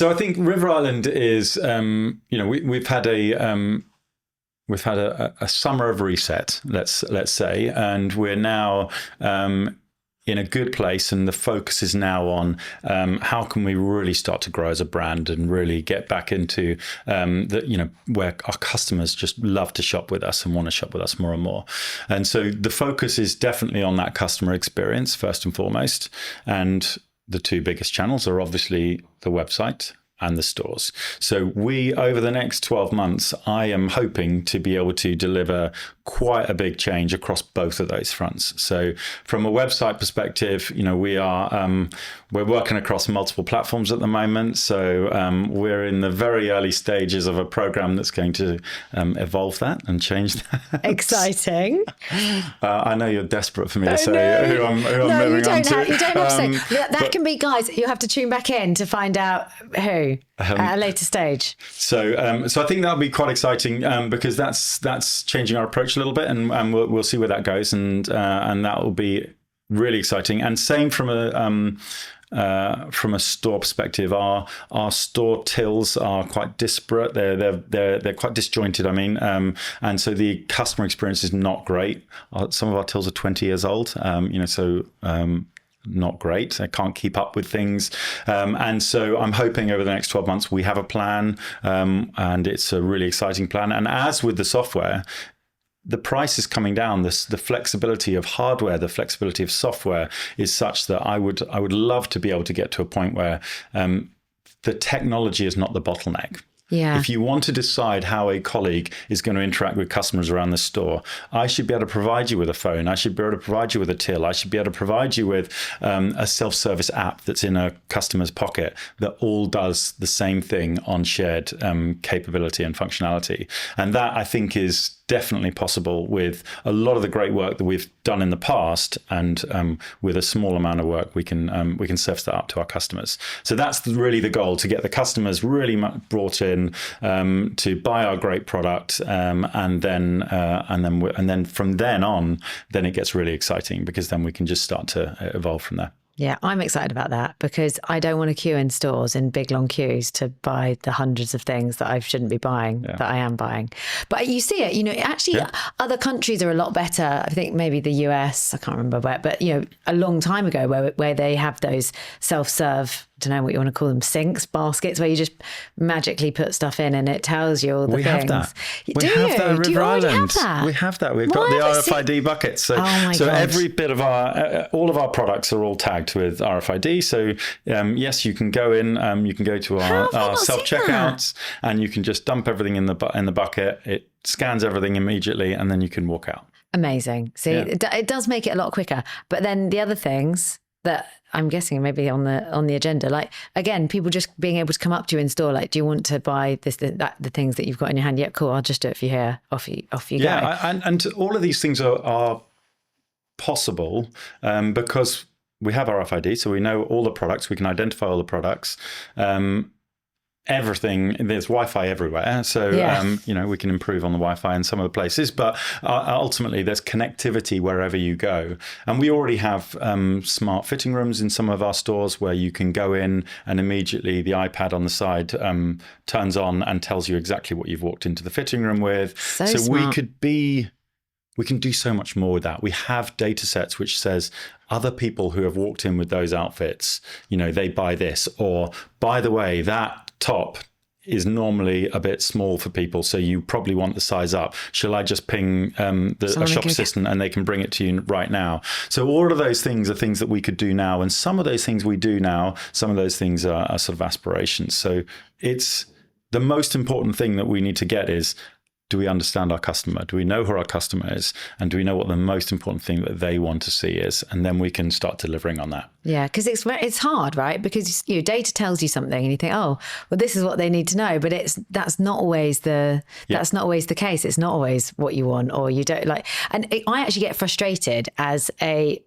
So I think River Island is, we've had a summer of reset, let's say, and we're now in a good place, and the focus is now on how can we really start to grow as a brand and really get back into where our customers just love to shop with us and want to shop with us more and more. And so the focus is definitely on that customer experience first and foremost. And the two biggest channels are obviously the website and the stores. So over the next 12 months, I am hoping to be able to deliver quite a big change across both of those fronts. So from a website perspective, we're working across multiple platforms at the moment. So we're in the very early stages of a program that's going to evolve that and change that. Exciting. I know you're desperate for me to say who I'm moving on to. You don't have to say. That can be, guys, you have to tune back in to find out who at a later stage. So I think that'll be quite exciting because that's changing our approach a little bit, and we'll see where that goes, and that will be really exciting. And same from a store perspective, our store tills are quite disparate. They're quite disjointed. And so the customer experience is not great. Some of our tills are 20 years old. Not great. I can't keep up with things. And so I'm hoping over the next 12 months we have a plan, and it's a really exciting plan. And as with the software, the price is coming down. The flexibility of hardware, the flexibility of software is such that I would love to be able to get to a point where the technology is not the bottleneck. Yeah. If you want to decide how a colleague is going to interact with customers around the store, I should be able to provide you with a phone. I should be able to provide you with a till. I should be able to provide you with a self-service app that's in a customer's pocket that all does the same thing on shared capability and functionality. And that, I think, is definitely possible with a lot of the great work that we've done in the past, and with a small amount of work we can surface that up to our customers. So that's really the goal, to get the customers really brought in to buy our great product, and then from then on, then it gets really exciting, because then we can just start to evolve from there. Yeah, I'm excited about that, because I don't want to queue in stores in big long queues to buy the hundreds of things that I shouldn't be buying, that I am buying. But you see it, actually other countries are a lot better. I think maybe the US, I can't remember where, but a long time ago where they have those self-serve, I don't know what you want to call them, sinks, baskets, where you just magically put stuff in and it tells you all the things. Have that. We have that at River Island. We have that. We've got the RFID buckets. So, every bit of all of our products are all tagged with RFID. So yes, you can go in, you can go to our self-checkouts, and you can just dump everything in the bucket. It scans everything immediately, and then you can walk out. Amazing. See, it does make it a lot quicker. But then the other things that I'm guessing maybe on the agenda, like, again, people just being able to come up to you in store, like, do you want to buy the things that you've got in your hand? Yeah, cool, I'll just do it for you here. Off you go. And all of these things are possible because we have RFID, so we know all the products, we can identify all the products. Everything, there's Wi-Fi everywhere, so we can improve on the Wi-Fi in some of the places, but ultimately there's connectivity wherever you go. And we already have smart fitting rooms in some of our stores where you can go in and immediately the iPad on the side turns on and tells you exactly what you've walked into the fitting room with. So smart. We can do so much more with that. We have data sets which says other people who have walked in with those outfits, they buy this, or by the way, that top is normally a bit small for people, so you probably want the size up. Shall I just ping a shop assistant and they can bring it to you right now? So all of those things are things that we could do now, and some of those things we do now, some of those things are sort of aspirations. So it's the most important thing that we need to get is, do we understand our customer? Do we know who our customer is? And do we know what the most important thing that they want to see is? And then we can start delivering on that. Yeah, because it's hard, right? Because data tells you something and you think, oh, well, this is what they need to know. But that's not always the case. It's not always what you want, or you don't like. And I actually get frustrated as a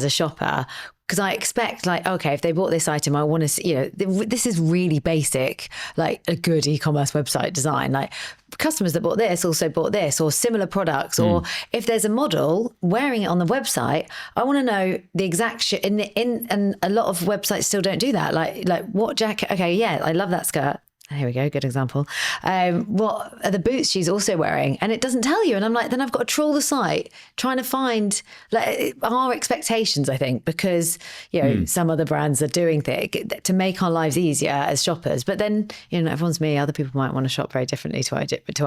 shopper, because I expect, like, okay, if they bought this item, I want to see, this is really basic, like a good e-commerce website design. Like, customers that bought this also bought this, or similar products, or if there's a model wearing it on the website, I want to know the exact shit. And a lot of websites still don't do that. Like what jacket? Okay, yeah, I love that skirt. Here we go, good example. What are the boots she's also wearing? And it doesn't tell you. And I'm like, then I've got to trawl the site, trying to find like our expectations, I think, because, you know, some other brands are doing things to make our lives easier as shoppers. But then, you know, everyone's me. Other people might want to shop very differently to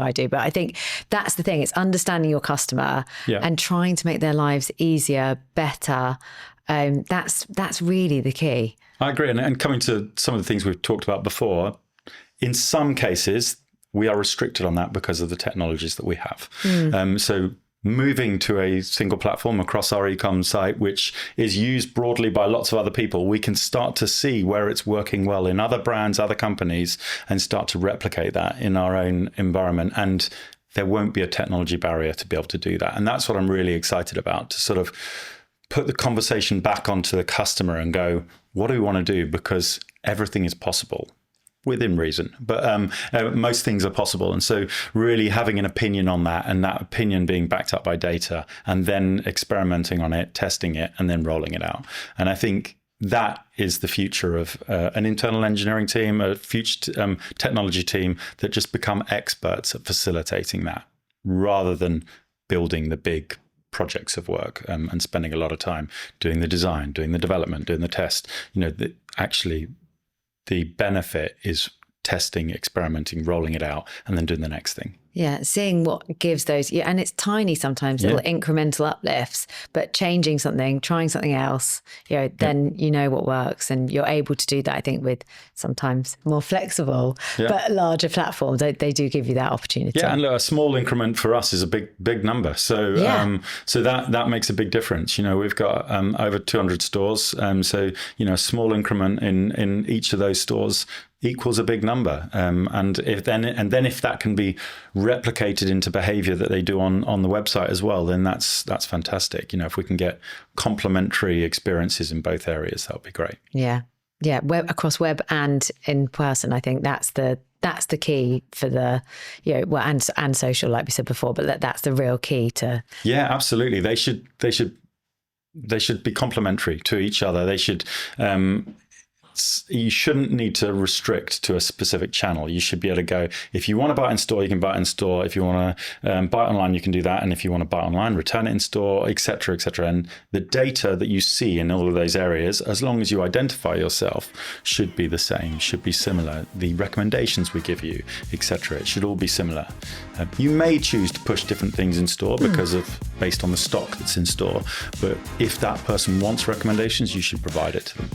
I do. But I think that's the thing. It's understanding your customer and trying to make their lives easier, better. That's really the key. I agree. And coming to some of the things we've talked about before, in some cases, we are restricted on that because of the technologies that we have. So moving to a single platform across our e-com site, which is used broadly by lots of other people, we can start to see where it's working well in other brands, other companies, and start to replicate that in our own environment. And there won't be a technology barrier to be able to do that. And that's what I'm really excited about, to sort of put the conversation back onto the customer and go, what do we want to do? Because everything is possible. Within reason, but most things are possible. And so really having an opinion on that, and that opinion being backed up by data, and then experimenting on it, testing it, and then rolling it out. And I think that is the future of an internal engineering team, a future technology team that just become experts at facilitating that, rather than building the big projects of work and spending a lot of time doing the design, doing the development, doing the test. You know, actually, the benefit is testing, experimenting, rolling it out, and then doing the next thing. Yeah, seeing what gives those, and it's tiny sometimes, little incremental uplifts, but changing something, trying something else, you know, then you know what works, and you're able to do that, I think, with sometimes more flexible, but larger platforms. They do give you that opportunity. Yeah, and look, a small increment for us is a big number. So so that makes a big difference. You know, we've got over 200 stores. So, you know, a small increment in each of those stores equals a big number. And if that can be replicated into behavior that they do on the website as well, then that's fantastic. You know, if we can get complementary experiences in both areas, that would be great. Yeah. Across web and in person, I think that's the key for the, you know, well, and social, like we said before, but that's the real key to. Yeah, absolutely. They should be complementary to each other. They should. You shouldn't need to restrict to a specific channel. You should be able to go, if you want to buy it in store, you can buy it in store. If you want to buy it online, you can do that. And if you want to buy it online, return it in store, et cetera, et cetera. And the data that you see in all of those areas, as long as you identify yourself, should be the same, should be similar. The recommendations we give you, et cetera, it should all be similar. You may choose to push different things in store based on the stock that's in store. But if that person wants recommendations, you should provide it to them.